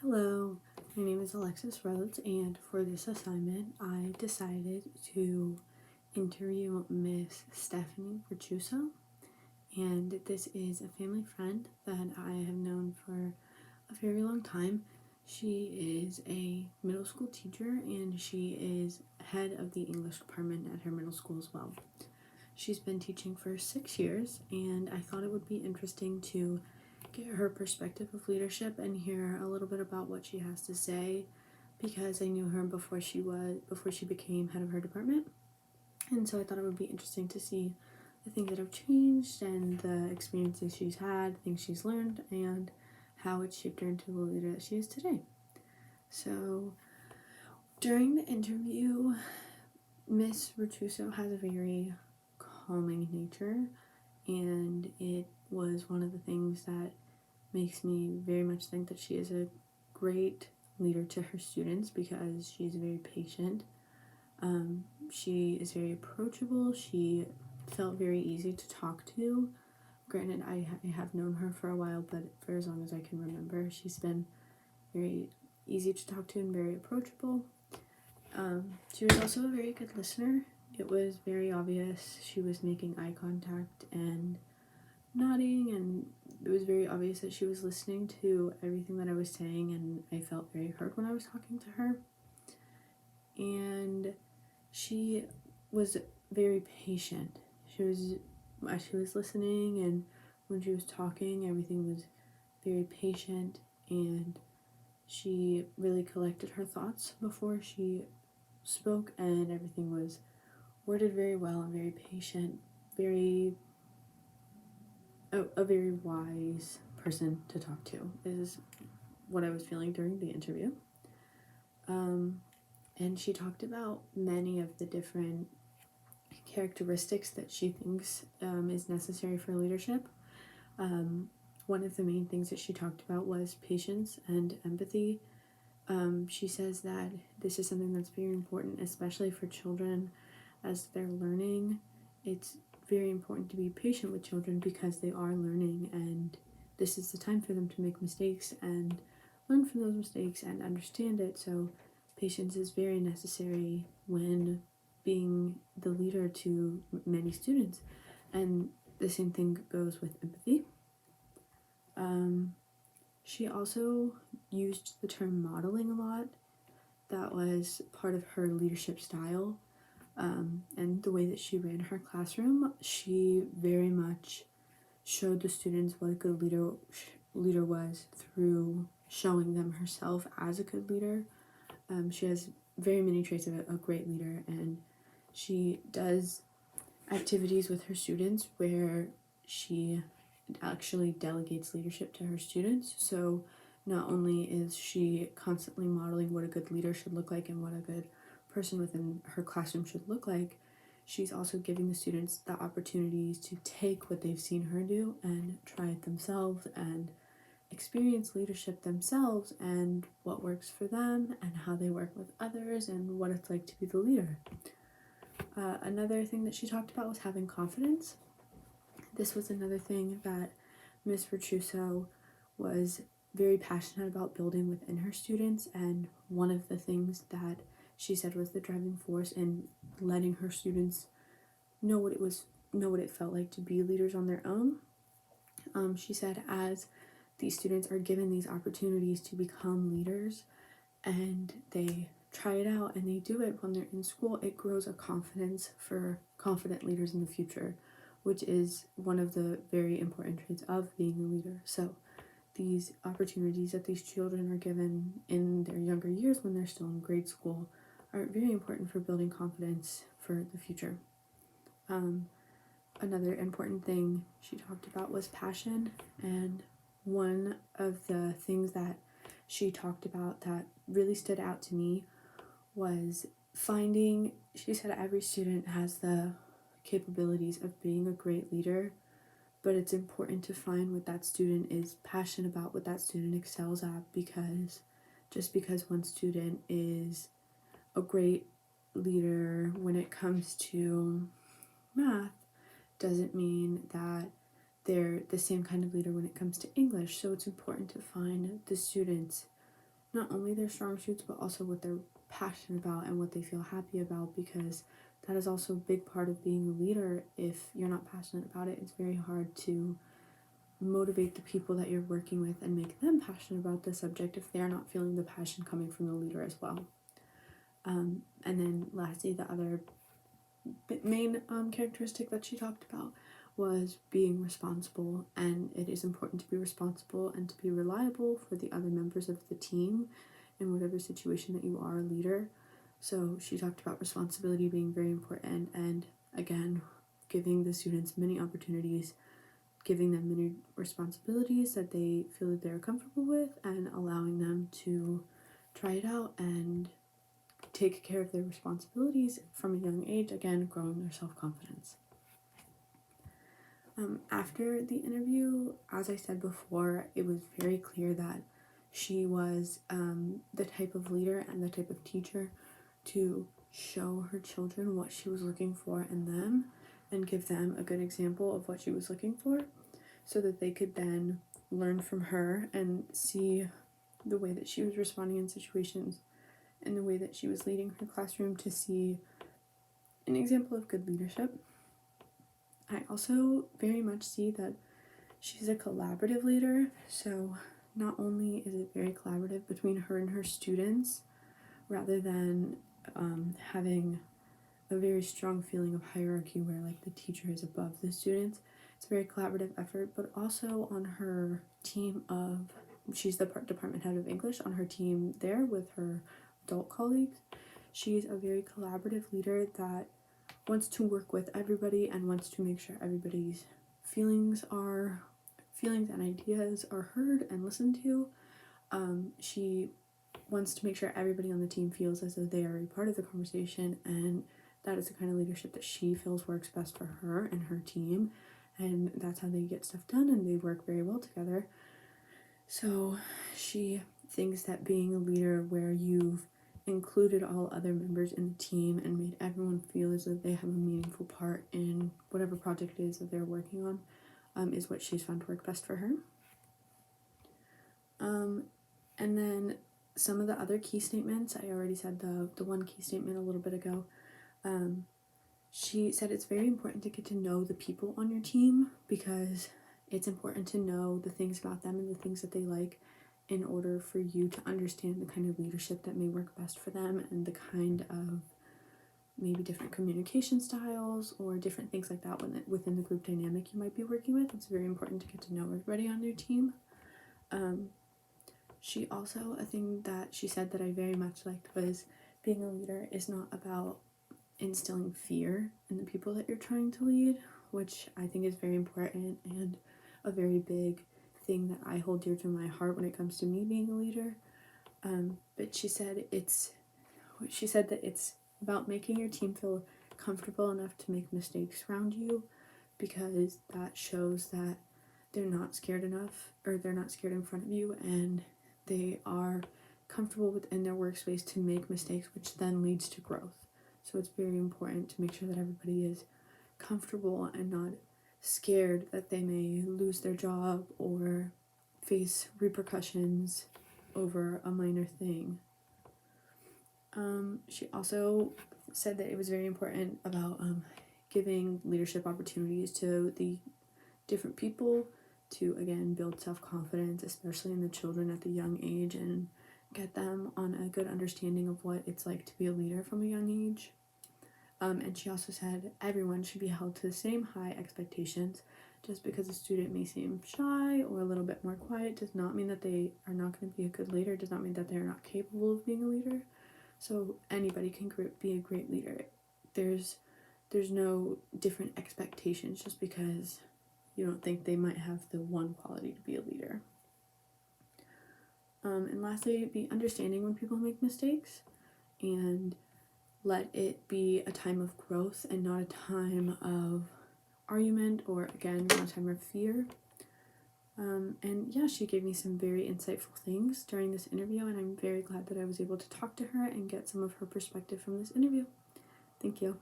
Hello, my name is Alexis Rhodes, and for this assignment, I decided to interview Miss Stephanie Virtuoso. And this is a family friend that I have known for a very long time. She is a middle school teacher, and she is head of the English department at her middle school as well. She's been teaching for 6 years, and I thought it would be interesting to get her perspective of leadership and hear a little bit about what she has to say, because I knew her before she became head of her department. And so I thought it would be interesting to see the things that have changed and the experiences she's had, things she's learned, and how it shaped her into the leader that she is today. So during the interview, Miss Virtuoso has a very calming nature, and it was one of the things that makes me very much think that she is a great leader to her students because she's very patient. She is very approachable. She felt very easy to talk to. Granted, I have known her for a while, but for as long as I can remember, she's been very easy to talk to and very approachable. She was also a very good listener. It was very obvious she was making eye contact and nodding, and it was very obvious that she was listening to everything that I was saying, and I felt very heard when I was talking to her. And she was very patient. As she was listening, and when she was talking, everything was very patient, and she really collected her thoughts before she spoke, and everything was worded very well and very patient, a very wise person to talk to is what I was feeling during the interview. And she talked about many of the different characteristics that she thinks is necessary for leadership. One of the main things that she talked about was patience and empathy. She says that this is something that's very important, especially for children as they're learning. It's very important to be patient with children because they are learning, and this is the time for them to make mistakes and learn from those mistakes and understand it. So patience is very necessary when being the leader to many students, and the same thing goes with empathy. She also used the term modeling a lot. That was part of her leadership style. And the way that she ran her classroom, she very much showed the students what a good leader was through showing them herself as a good leader. She has very many traits of a great leader, and she does activities with her students where she actually delegates leadership to her students. So not only is she constantly modeling what a good leader should look like and what a good person within her classroom should look like, she's also giving the students the opportunities to take what they've seen her do and try it themselves and experience leadership themselves and what works for them and how they work with others and what it's like to be the leader. Another thing that she talked about was having confidence. This was another thing that Miss Virtuoso was very passionate about building within her students, and one of the things that she said was the driving force in letting her students know what it felt like to be leaders on their own. She said as these students are given these opportunities to become leaders and they try it out and they do it when they're in school, it grows a confidence for confident leaders in the future, which is one of the very important traits of being a leader. So these opportunities that these children are given in their younger years when they're still in grade school are very important for building confidence for the future. Another important thing she talked about was passion, and one of the things that she talked about that really stood out to me was she said every student has the capabilities of being a great leader, but it's important to find what that student is passionate about, what that student excels at, because just because one student is a great leader when it comes to math doesn't mean that they're the same kind of leader when it comes to English. So it's important to find the students not only their strong suits, but also what they're passionate about and what they feel happy about, because that is also a big part of being a leader. If you're not passionate about it, it's very hard to motivate the people that you're working with and make them passionate about the subject if they're not feeling the passion coming from the leader as well. And then lastly, the other main characteristic that she talked about was being responsible, and it is important to be responsible and to be reliable for the other members of the team in whatever situation that you are a leader. So she talked about responsibility being very important, and again, giving the students many opportunities, giving them many responsibilities that they feel that they're comfortable with, and allowing them to try it out and take care of their responsibilities from a young age, again, growing their self-confidence. After the interview, as I said before, it was very clear that she was the type of leader and the type of teacher to show her children what she was looking for in them and give them a good example of what she was looking for, so that they could then learn from her and see the way that she was responding in situations and the way that she was leading her classroom to see an example of good leadership. I also very much see that she's a collaborative leader, so not only is it very collaborative between her and her students, rather than having a very strong feeling of hierarchy where like the teacher is above the students. It's a very collaborative effort, but also on her team of, she's the department head of English, on her team there with her adult colleagues. She's a very collaborative leader that wants to work with everybody and wants to make sure everybody's feelings and ideas are heard and listened to. She wants to make sure everybody on the team feels as though they are a part of the conversation, and that is the kind of leadership that she feels works best for her and her team, and that's how they get stuff done, and they work very well together. So she thinks that being a leader where you've included all other members in the team and made everyone feel as though they have a meaningful part in whatever project it is that they're working on is what she's found to work best for her. And then some of the other key statements, I already said the one key statement a little bit ago. She said it's very important to get to know the people on your team, because it's important to know the things about them and the things that they like in order for you to understand the kind of leadership that may work best for them and the kind of maybe different communication styles or different things like that within the group dynamic you might be working with. It's very important to get to know everybody on your team. She also, a thing that she said that I very much liked was being a leader is not about instilling fear in the people that you're trying to lead, which I think is very important and a very big thing that I hold dear to my heart when it comes to me being a leader. But she said that it's about making your team feel comfortable enough to make mistakes around you, because that shows that they're not scared enough, or they're not scared in front of you, and they are comfortable within their workspace to make mistakes, which then leads to growth. So it's very important to make sure that everybody is comfortable and not scared that they may lose their job or face repercussions over a minor thing. She also said that it was very important about giving leadership opportunities to the different people to, again, build self-confidence, especially in the children at the young age, and get them on a good understanding of what it's like to be a leader from a young age. And she also said everyone should be held to the same high expectations. Just because a student may seem shy or a little bit more quiet does not mean that they are not going to be a good leader, does not mean that they're not capable of being a leader. So anybody can be a great leader. There's no different expectations just because you don't think they might have the one quality to be a leader. And lastly, be understanding when people make mistakes, and let it be a time of growth and not a time of argument, or again, not a time of fear. And yeah, she gave me some very insightful things during this interview, and I'm very glad that I was able to talk to her and get some of her perspective from this interview. Thank you.